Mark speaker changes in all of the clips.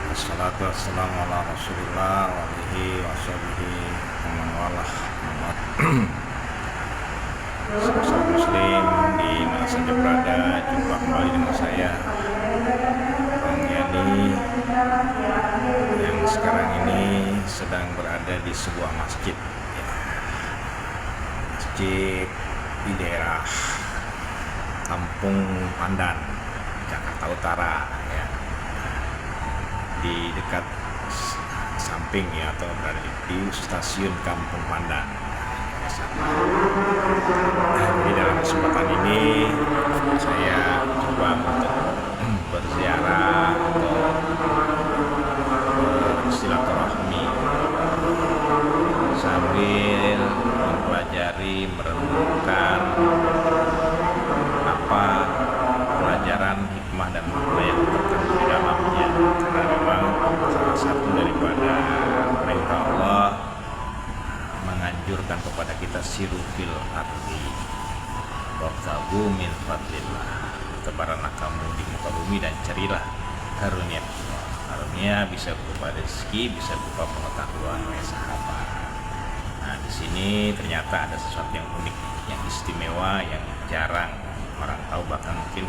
Speaker 1: Assalatu wassalamu ala rasulillah wa alihi wa sahbihi wa man walah. Sahabat muslim di mana saja berada, jumpa kembali dengan saya Bang Yani yang sekarang ini sedang berada di sebuah masjid ya. Masjid di daerah Kampung Pandan, Jakarta Utara ya, di dekat samping ya, atau berada di stasiun Kampung Pandan. Nah, jadi dalam kesempatan ini saya coba untuk berziarah atau bersilaturahmi sambil mempelajari, merenungkan apa pelajaran hikmah dan makna yang terkandung di dalamnya, karena memang salah satu daripada perintah Allah menganjurkan kepada kita siru fil ardi wabtaghu min fadlillah, tebaranlah kamu di muka bumi dan carilah karunia Allah. Karunia bisa berupa rezeki, bisa berupa pengetahuan ya sahabat. Nah, di sini ternyata ada sesuatu yang unik, yang istimewa, yang jarang orang tahu, bahkan mungkin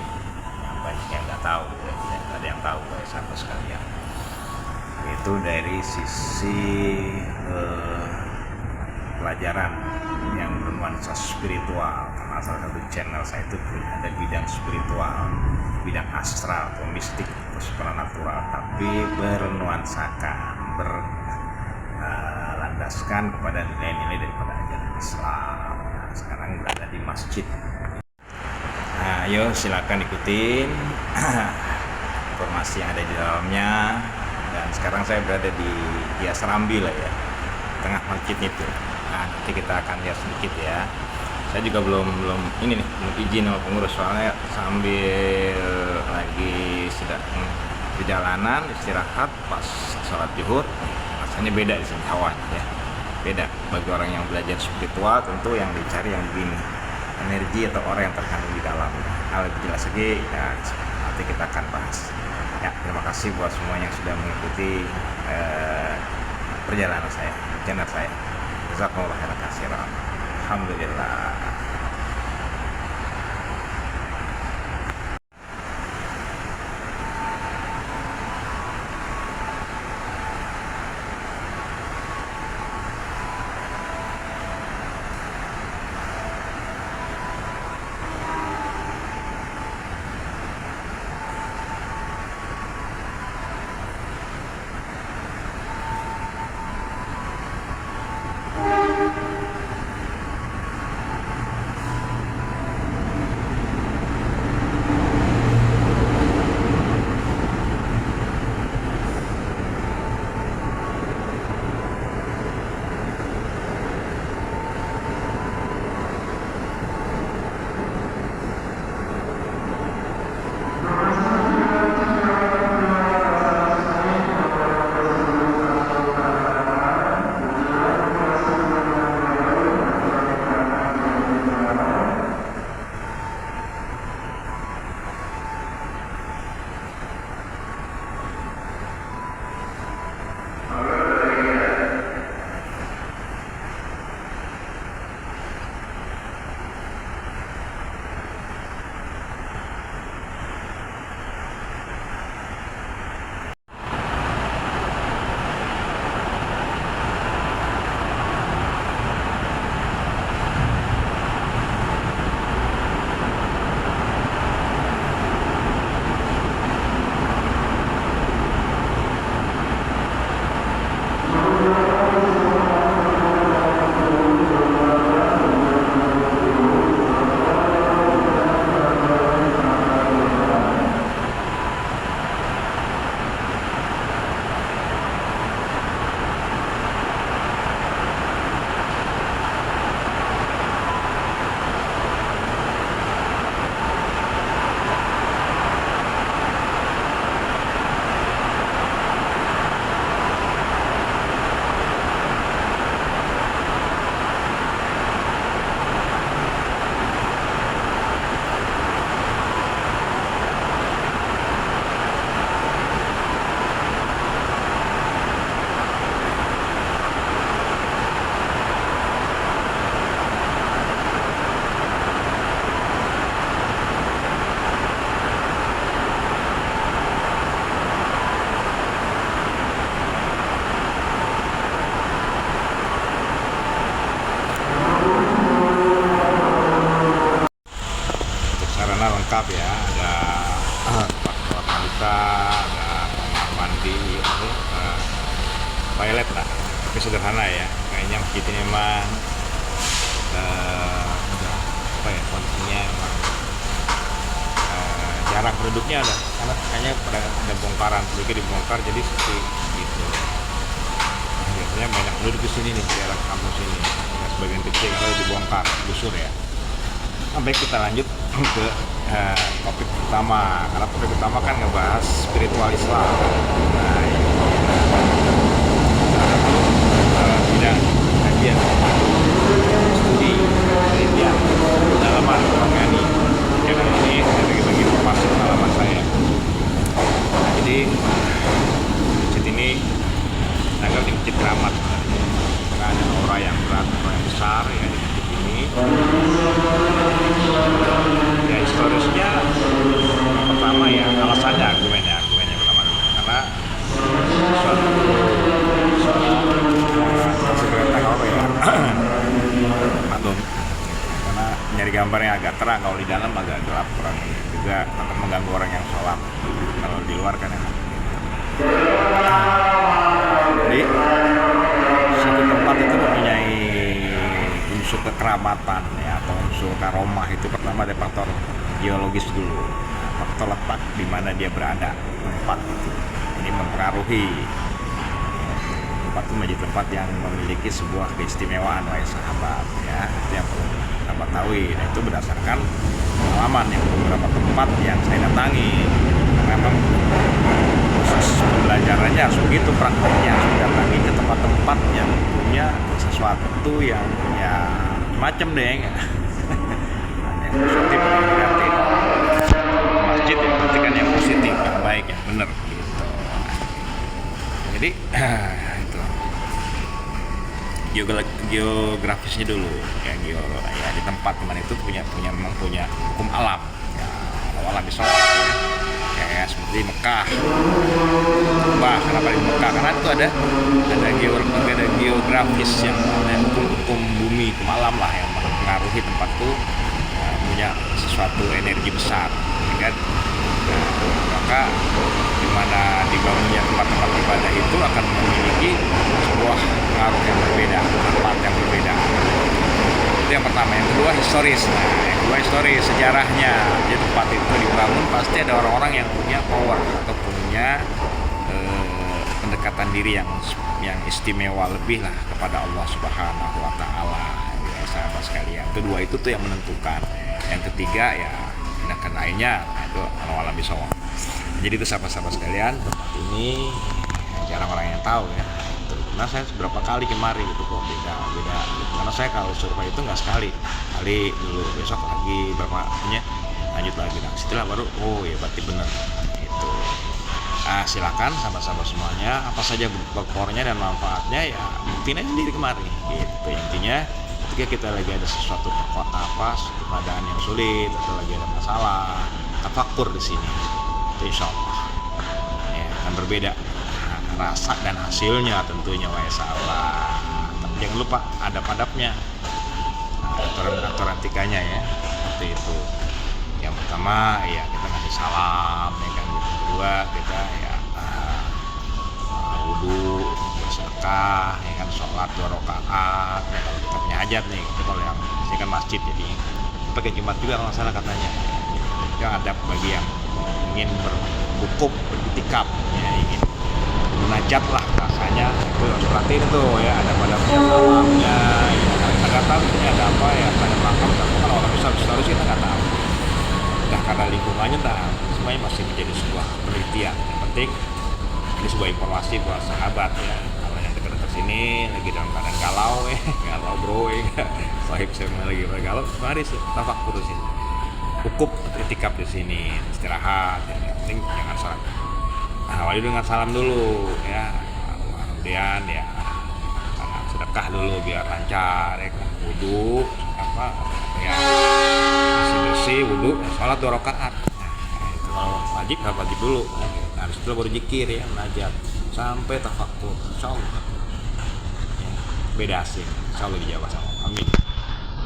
Speaker 1: yang banyak yang nggak tahu, tidak ada yang tahu ya sahabat sekalian. Itu dari sisi pelajaran yang bernuansa spiritual, karena salah satu channel saya itu ada bidang spiritual, bidang astral atau mistik atau supernatural, tapi bernuansakan, berlandaskan kepada nilai-nilai daripada ajaran Islam. Nah, sekarang berada di masjid. Nah, ayo silakan ikutin informasi yang ada di dalamnya. Dan sekarang saya berada di Serambi lah ya, tengah masjid itu. Nah, nanti kita akan lihat sedikit ya. Saya juga belum ini nih, belum izin sama pengurus, soalnya sambil lagi sedang perjalanan istirahat pas sholat zuhur. Rasanya beda di sini hawanya ya. Beda bagi orang yang belajar spiritual, tentu yang dicari yang begini, energi atau aura yang terkandung di dalam. Hal lebih jelas lagi ya, nanti kita akan bahas. Ya, terima kasih buat semua yang sudah mengikuti perjalanan saya, channel saya. Jazakumullah khairan katsiran. Alhamdulillah. toilet lah, tapi sederhana ya. Kayaknya masjid ini memang udah apa ya, kondisinya emang jarang penduduknya ada, karena kayaknya ada bongkaran, penduduknya dibongkar jadi seperti gitu. Biasanya banyak penduduk di sini nih, di daerah kampus ini. Ya, sebagian kecil kalau dibongkar, gusur ya. Nah, baik, kita lanjut ke topik utama, karena topik utama kan ngebahas spiritual Islam. Nah, ini bidang kajian, studi, penelitian, pendalaman, mengani. Channel ini saya bagi-bagi informasi pengalaman saya. Nah, jadi masjid ini agak di Masjid Keramat, karena ada aura yang berat, aura yang besar ya di masjid ini. Ya, historisnya yang pertama ya, alasannya argumennya pertama dulu, karena segera tahu ya maklum, karena nyari gambar yang agak terang, kalau di dalam agak gelap, kurang juga akan mengganggu orang yang sholat. Kalau di luar kan enak. Jadi satu tempat itu mempunyai unsur kekeramatan ya, atau unsur karomah. Itu pertama ada faktor geologis dulu, faktor letak di mana dia berada, tempat itu. Ini mempengaruhi. Tempat itu menjadi tempat yang memiliki sebuah keistimewaan, wahai sahabat ya. Itu yang perlu kita ketahui. Nah, itu berdasarkan pengalaman yang beberapa tempat yang saya datangi. Memang proses pembelajarannya harus begitu, prakteknya harus datangi ke tempat-tempat yang punya sesuatu yang ya macam deh yang positif dan negatif. Masjid yang berarti kan yang positif, yang baik, yang benar gitu. Jadi itu geografisnya dulu ya, ya di tempat dimana itu memang punya hukum alam ya, alam di sholat ya, kayak seperti Mekah. Kenapa di Mekah? Karena itu ada geografis yang ada hukum bumi, hukum alam lah yang mempengaruhi tempat itu punya sesuatu energi besar ya kan. Maka dimana dibangunnya tempat-tempat ibadah itu akan memiliki sebuah pengaruh yang berbeda, manfaat yang berbeda. Itu yang pertama. Yang kedua historis. Nah, yang kedua historis, sejarahnya. Jadi tempat itu dibangun pasti ada orang-orang yang punya power atau punya pendekatan diri yang istimewa lebih lah kepada Allah Subhanahu wa Ta'ala ya, sahabat sekalian. Kedua itu tuh yang menentukan. Yang ketiga ya tindakan lainnya, itu alam bisawab. Jadi itu sahabat-sahabat sekalian, tempat ini jarang orang yang tahu ya. Karena saya beberapa kali kemari gitu kok beda gitu. Karena saya kalau survei itu nggak sekali dulu, besok lagi berapanya lanjut lagi. Nah setelah baru oh ya berarti benar itu. Nah silakan sahabat-sahabat semuanya, apa saja powernya dan manfaatnya ya buktiin aja sendiri kemari gitu. Intinya ketika kita lagi ada sesuatu keadaan yang sulit atau lagi ada masalah, tafakur di sini itu insya Allah ya akan berbeda rasa dan hasilnya tentunya, wahai sahabat. Tapi jangan lupa adab-adabnya, aturan etikanya ya, seperti itu. Yang pertama ya kita ngasih salam ya kan, yang kedua kita ya wudu, bersedekah ya kan, sholat 2 rakaat ya, kalau kita punya hajat nih. Itu kalau yang ini kan masjid jadi pakai Jumat juga kalau salah katanya. Itu adab bagi yang ingin berwukuf, beriktikaf ya, ingin munajat lah rasanya, itu harus perhatiin tuh ya, ada padamnya, salamnya ya. Kita nggak tahu ini ada apa ya, ada makam kan orang besar historis kita nggak tahu. Nah karena lingkungannya semuanya masih menjadi sebuah penelitian. Yang penting ini sebuah informasi buat sahabat ya, kalau yang dekat-dekat sini lagi dalam keadaan galau galau bro ya, sahib saya lagi galau, mari tafakur di sini, cukup itikaf di sini, istirahat ya. Yang penting jangan salah. Awali dengan salam dulu ya, kemudian ya sedekah dulu biar lancar ya, wudu apa ya, bersih wudu, sholat 2 rakaat. Nah, itu kalau wajib dulu. Nah, habis itu baru zikir ya, munajat sampai tafakur, insyaallah ya, beda asing, insyaallah dijawab sama amin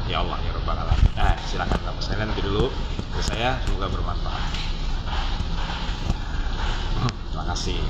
Speaker 1: ya Allah ya rabbal alamin. Nah silakan sama saya nanti dulu dari saya, semoga bermanfaat. Terima kasih.